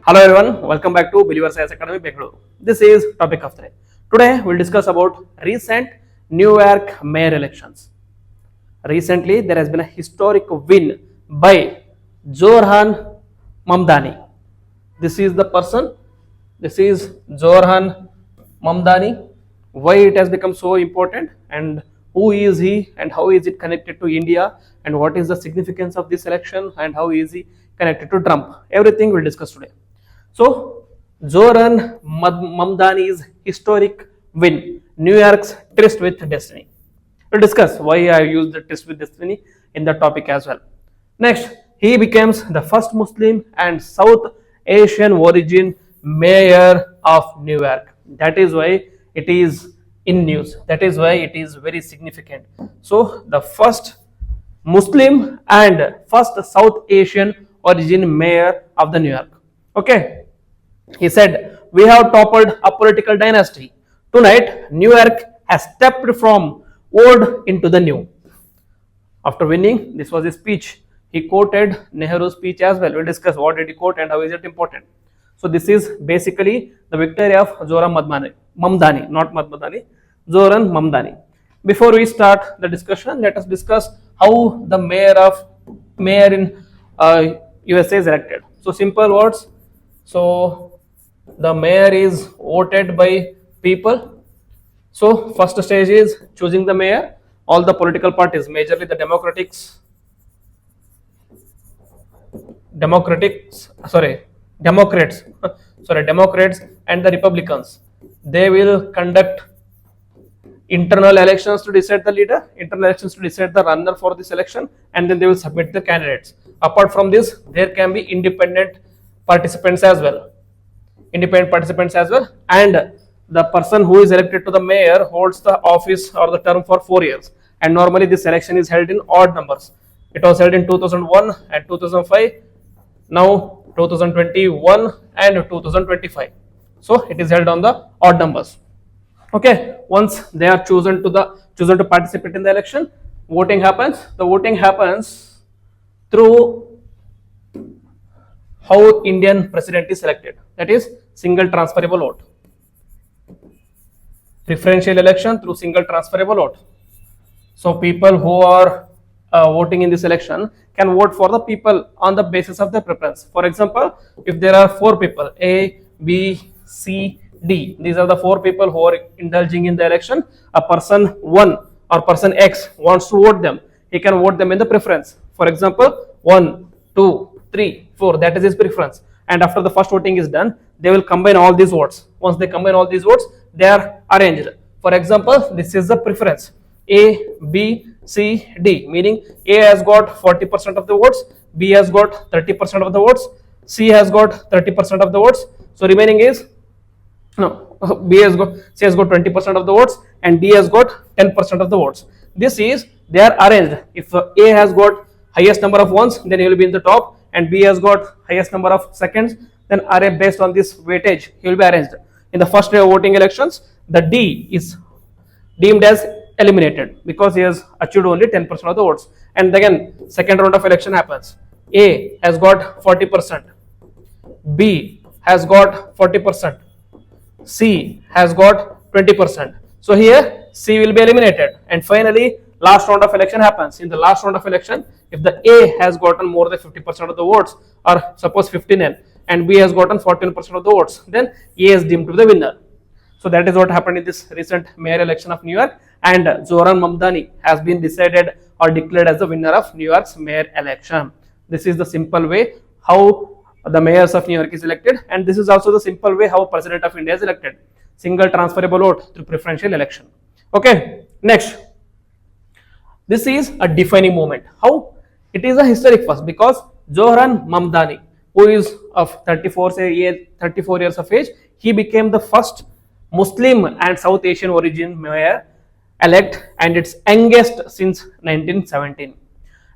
Hello everyone, welcome back to Believer Science Academy Bengaluru. This is topic of the day. Today we'll discuss about recent New York mayor elections. Recently there has been a historic win by Zohran Mamdani. This is the person. This is Zohran Mamdani. Why it has become so important and who is he and how is it connected to India and what is the significance of this election and how is he connected to Trump. Everything we'll discuss today. So, Zohran Mamdani's historic win, New York's tryst with destiny. We'll discuss why I used the tryst with destiny in the topic as well. Next, he becomes the first Muslim and South Asian origin mayor of New York. That is why it is in news. That is why it is very significant. So, the first Muslim and first South Asian origin mayor of the New York. Okay, he said, we have toppled a political dynasty. Tonight, New York has stepped from old into the new. After winning, this was his speech. He quoted Nehru's speech as well. We'll discuss what did he quote and how is it important. So this is basically the victory of Zohran Mamdani, not Mamdani, Zohran Mamdani. Before we start the discussion, let us discuss how the mayor in USA is elected. So simple words. So the mayor is voted by people. So first stage is choosing the mayor. All the political parties, majorly the Democrats and the Republicans, they will conduct internal elections to decide the leader, internal elections to decide the runner for this election, and then they will submit the candidates. Apart from this, there can be independent participants as well, and the person who is elected to the mayor holds the office or the term for 4 years, and normally this election is held in odd numbers. It was held in 2001 and 2005, now 2021 and 2025. So it is held on the odd numbers. Okay, once they are chosen to participate in the election, voting happens. The voting happens through how Indian president is selected, that is single transferable vote. Preferential election through single transferable vote. So people who are voting in this election can vote for the people on the basis of their preference. For example, if there are 4 people, A, B, C, D, these are the 4 people who are indulging in the election. A person 1 or person X wants to vote them, he can vote them in the preference. For example, 1, 2, 3, 4, that is his preference. And after the first voting is done, they will combine all these votes. Once they combine all these votes, they are arranged. For example, this is the preference A, B, C, D, meaning A has got 40% of the votes, B has got 30% of the votes, C has got 30% of the votes. So remaining is C has got 20% of the votes and D has got 10% of the votes. This is, they are arranged. If A has got highest number of ones, then he will be in the top, and B has got highest number of seconds, then based on this weightage, he will be arranged. In the first day of voting elections, the D is deemed as eliminated because he has achieved only 10% of the votes. And again, second round of election happens. A has got 40%, B has got 40%, C has got 20%. So here C will be eliminated, and finally last round of election happens. In the last round of election, if the A has gotten more than 50% of the votes, or suppose 59, and B has gotten 14% of the votes, then A is deemed to be the winner. So that is what happened in this recent mayor election of New York, and Zohran Mamdani has been decided or declared as the winner of New York's mayor election. This is the simple way how the mayors of New York is elected, and this is also the simple way how President of India is elected. Single transferable vote through preferential election. Okay, next. This is a defining moment. How? It is a historic first because Zohran Mamdani, who is of 34 years of age, he became the first Muslim and South Asian origin mayor elect, and its youngest since 1917.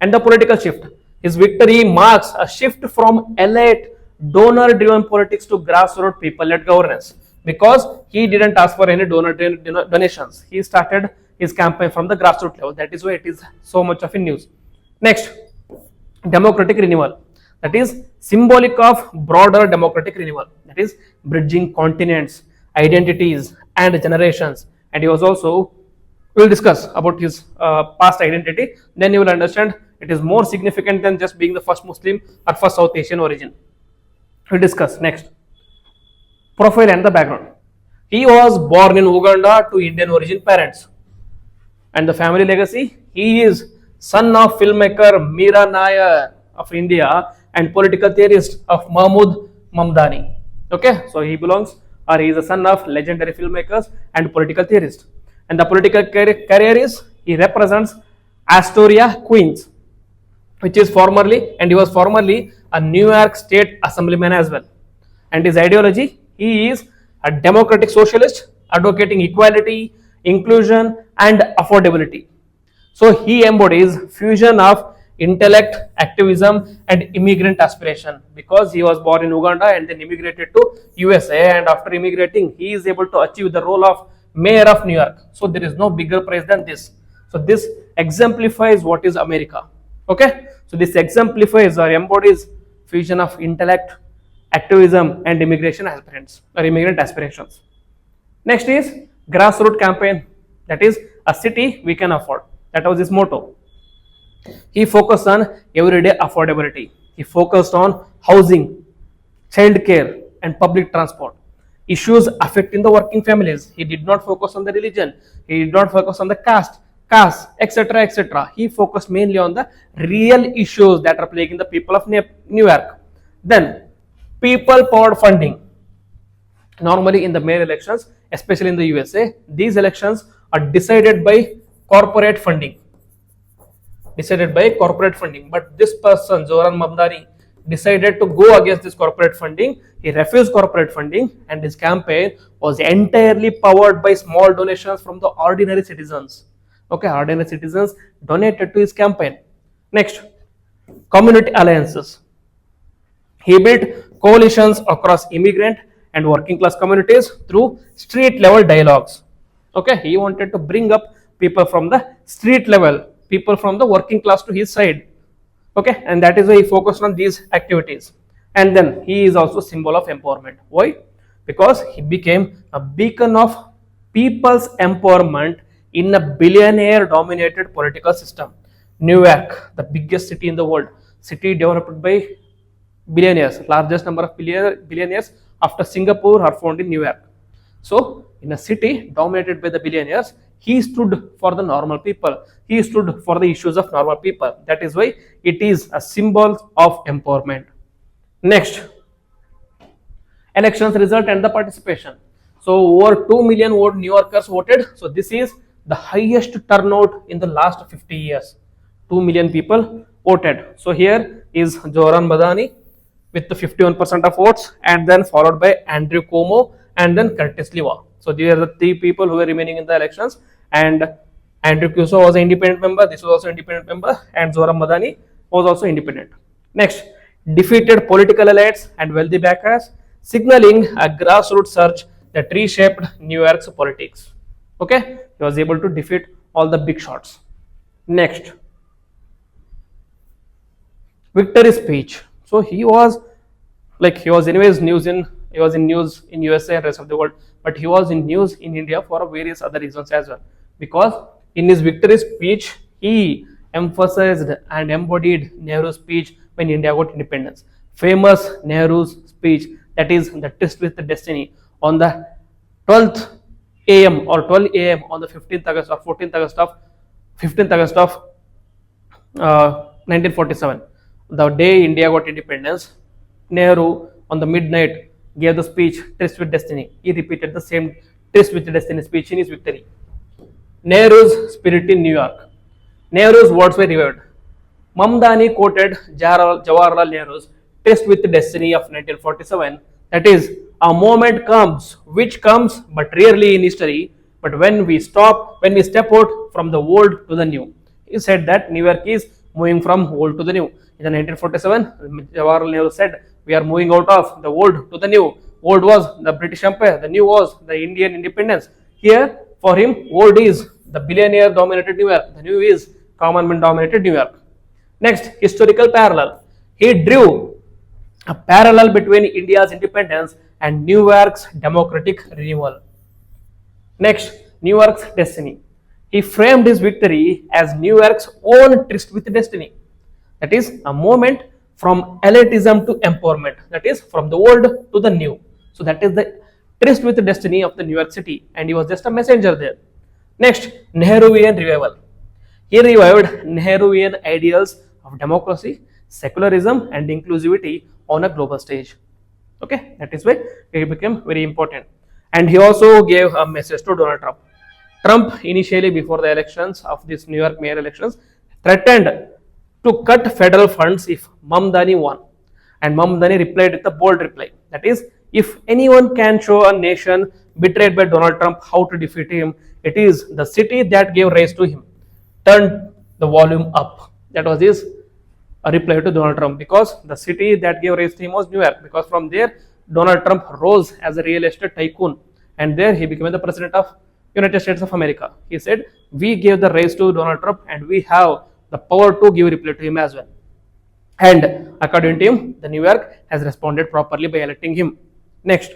And the political shift. His victory marks a shift from elite donor-driven politics to grassroots people-led governance, because he didn't ask for any donations. He started his campaign from the grassroots level. That is why it is so much of in news. Next, democratic renewal. that is symbolic of broader democratic renewal, that is bridging continents, identities, and generations. And he was also, we will discuss about his past identity, then you will understand it is more significant than just being the first Muslim or first South Asian origin. We will discuss next. Profile and the background. He was born in Uganda to Indian origin parents. And the family legacy, he is son of filmmaker Meera Nair of India and political theorist of Mahmood Mamdani. Okay, so he belongs, or he is a son of legendary filmmakers and political theorist. And the political career is, he represents Astoria, Queens, which is formerly, and he was formerly a New York State Assemblyman as well. And his ideology, he is a democratic socialist advocating equality, inclusion, and affordability. So he embodies fusion of intellect, activism, and immigrant aspiration, because he was born in Uganda and then immigrated to USA, and after immigrating he is able to achieve the role of mayor of New York. So there is no bigger prize than this. So this exemplifies what is America. Okay, so this exemplifies or embodies fusion of intellect, activism, and immigration aspirants or immigrant aspirations. Next is grassroots campaign, that is a city we can afford. That was his motto. He focused on everyday affordability. He focused on housing, childcare, and public transport. Issues affecting the working families. He did not focus on the religion. He did not focus on the caste, etc., etc. He focused mainly on the real issues that are plaguing the people of New York. Then, people-powered funding. Normally in the mayor elections, especially in the USA, these elections are decided by corporate funding. But this person, Zohran Mamdani, decided to go against this corporate funding. He refused corporate funding, and his campaign was entirely powered by small donations from the ordinary citizens. Okay, ordinary citizens donated to his campaign. Next, community alliances. He built coalitions across immigrant and working class communities through street level dialogues. Okay, he wanted to bring up people from the street level, people from the working class to his side. Okay, and that is why he focused on these activities. And then he is also symbol of empowerment. Why? Because he became a beacon of people's empowerment in a billionaire dominated political system. New York, the biggest city in the world, city developed by billionaires, largest number of billionaires after Singapore are found in New York. So in a city dominated by the billionaires, he stood for the normal people. He stood for the issues of normal people. That is why it is a symbol of empowerment. Next, elections result and the participation. So over 2 million New Yorkers voted. So this is the highest turnout in the last 50 years. 2 million people voted. So here is Zohran Mamdani with the 51% of votes, and then followed by Andrew Cuomo and then Curtis Lewa. So these are the three people who were remaining in the elections, and Andrew Cuomo was an independent member, this was also an independent member, and Zohran Mamdani was also independent. Next, defeated political elites and wealthy backers, signaling a grassroots surge that reshaped New York's politics. Okay, he was able to defeat all the big shots. Next, victory speech. So he was anyways he was in news in USA and rest of the world, but he was in news in India for various other reasons as well, because in his victory speech he emphasized and embodied Nehru's speech when India got independence. Famous Nehru's speech, that is the tryst with the destiny, on the 12th AM or 12 AM on the 15th August or 14th August of 15th August of 1947. The day India got independence, Nehru on the midnight gave the speech Tryst with Destiny. He repeated the same Tryst with Destiny speech in his victory. Nehru's spirit in New York. Nehru's words were revived. Mamdani quoted Jawaharlal Nehru's Tryst with Destiny of 1947. That is, a moment comes, which comes but rarely in history, but when we step out from the old to the new. He said that New York is moving from old to the new. In 1947, Jawaharlal Nehru said, we are moving out of the old to the new. Old was the British Empire, the new was the Indian independence. Here, for him, old is the billionaire dominated New York, the new is common man dominated New York. Next, historical parallel. He drew a parallel between India's independence and New York's democratic renewal. Next, New York's destiny. He framed his victory as New York's own tryst with destiny. That is a moment from elitism to empowerment. That is from the old to the new. So that is the tryst with destiny of the New York City, and he was just a messenger there. Next, Nehruvian revival. He revived Nehruvian ideals of democracy, secularism, and inclusivity on a global stage. Okay, that is why it became very important. And he also gave a message to Donald Trump. Trump initially, before the elections of this New York mayor elections, threatened to cut federal funds if Mamdani won. And Mamdani replied with a bold reply. That is, if anyone can show a nation betrayed by Donald Trump how to defeat him, it is the city that gave rise to him. Turn the volume up. That was his reply to Donald Trump, because the city that gave rise to him was New York, because from there Donald Trump rose as a real estate tycoon, and there he became the president of United States of America. He said, we gave the rise to Donald Trump and we have the power to give reply to him as well. And according to him, the New York has responded properly by electing him. Next,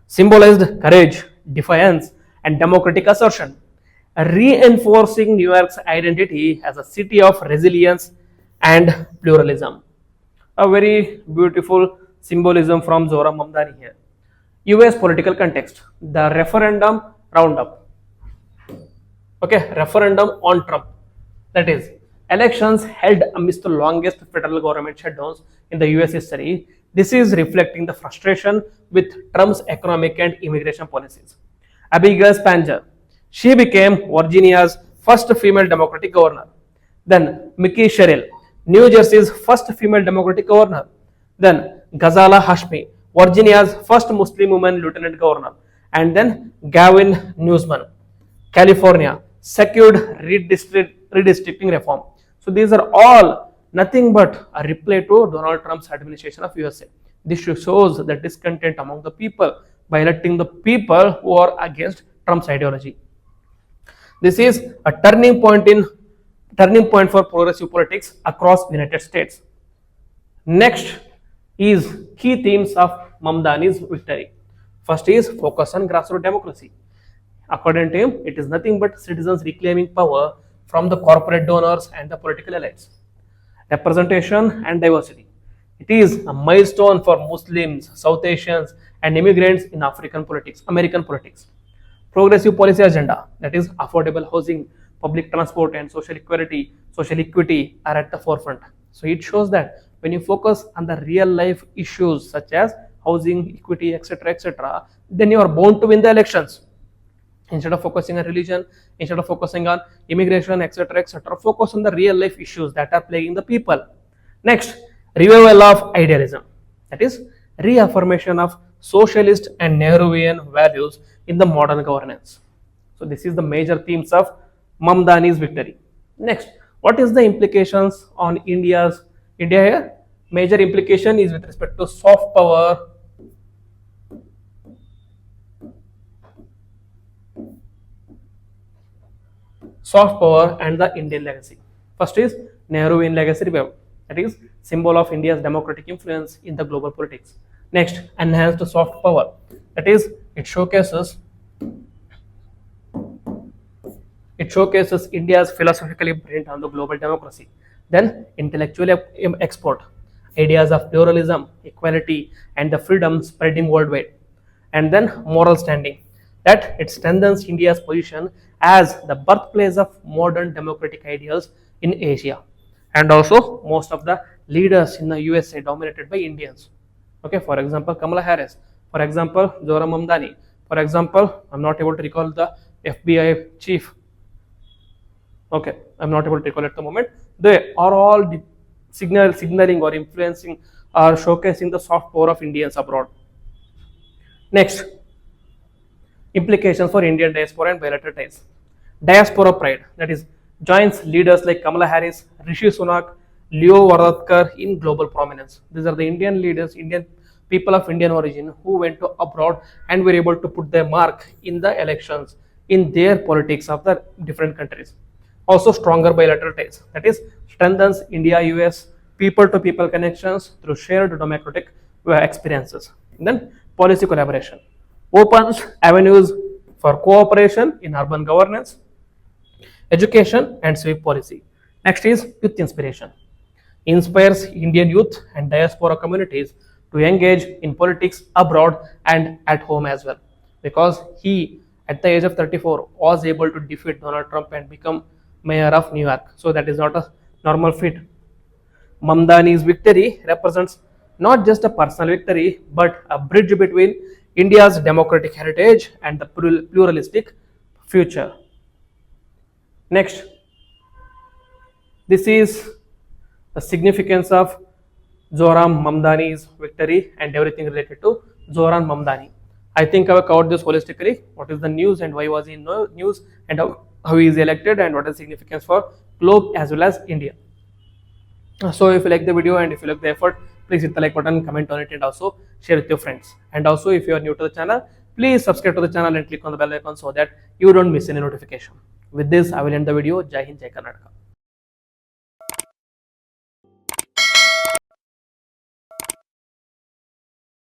symbolized courage, defiance, and democratic assertion, reinforcing New York's identity as a city of resilience and pluralism. A very beautiful symbolism from Zohran Mamdani here. US political context, the referendum roundup. Okay, referendum on Trump. That is, elections held amidst the longest federal government shutdowns in the US history. This is reflecting the frustration with Trump's economic and immigration policies. Abigail Spancer, she became Virginia's first female Democratic governor. Then Mickey Sherrill, New Jersey's first female Democratic governor. Then Ghazala Hashmi, Virginia's first Muslim woman lieutenant governor. And then Gavin Newsom, California, secured redistricting reform. So these are all nothing but a reply to Donald Trump's administration of USA. This shows the discontent among the people by electing the people who are against Trump's ideology. This is a turning point for progressive politics across the United States. Next is key themes of Mamdani's victory. First is focus on grassroots democracy. According to him, it is nothing but citizens reclaiming power from the corporate donors and the political elites. Representation and diversity. It is a milestone for Muslims, South Asians, and immigrants in American politics. Progressive policy agenda, that is affordable housing, public transport, and social equity are at the forefront. So it shows that when you focus on the real life issues such as housing, equity, etc., then you are bound to win the elections. Instead of focusing on religion, instead of focusing on immigration, etc., focus on the real life issues that are plaguing the people. Next, revival of idealism, that is reaffirmation of socialist and Nehruvian values in the modern governance. So this is the major themes of Mamdani's victory. Next, what is the implications on India here? Major implication is with respect to soft power, and the Indian legacy. First is Nehruvian legacy revival, that is symbol of India's democratic influence in the global politics. Next, enhanced soft power, that is it showcases India's philosophical imprint on the global democracy. Then intellectual export, ideas of pluralism, equality, and the freedom spreading worldwide. And then moral standing, that it strengthens India's position as the birthplace of modern democratic ideals in Asia. And also most of the leaders in the USA dominated by Indians. Okay, for example, Kamala Harris, for example, Zohran Mamdani, for example, I'm not able to recall the FBI chief. Okay, I'm not able to recall at the moment. They are all signaling or influencing or showcasing the soft power of Indians abroad. Next, implications for Indian diaspora and bilateral ties. Diaspora pride, that is joins leaders like Kamala Harris, Rishi Sunak, Leo Varadkar in global prominence. These are the Indian leaders, Indian people of Indian origin who went to abroad and were able to put their mark in the elections in their politics of the different countries. Also stronger bilateral ties, that is strengthens India-US people to people connections through shared democratic experiences. Then policy collaboration opens avenues for cooperation in urban governance, education, and civic policy. Next is youth inspiration. Inspires Indian youth and diaspora communities to engage in politics abroad and at home as well. Because he, at the age of 34, was able to defeat Donald Trump and become mayor of New York. So that is not a normal feat. Mamdani's victory represents not just a personal victory but a bridge between India's democratic heritage and the pluralistic future. Next, this is the significance of Zohran Mamdani's victory and everything related to Zohran Mamdani. I think I have covered this holistically. What is the news and why was he in news, and how he is elected, and what is significance for globe as well as India. So if you like the video and if you like the effort, please hit the like button, comment on it, and also share with your friends. And also if you are new to the channel, please subscribe to the channel and click on the bell icon so that you don't miss any notification. With this, I will end the video. Jai Hind, Jai Karnataka.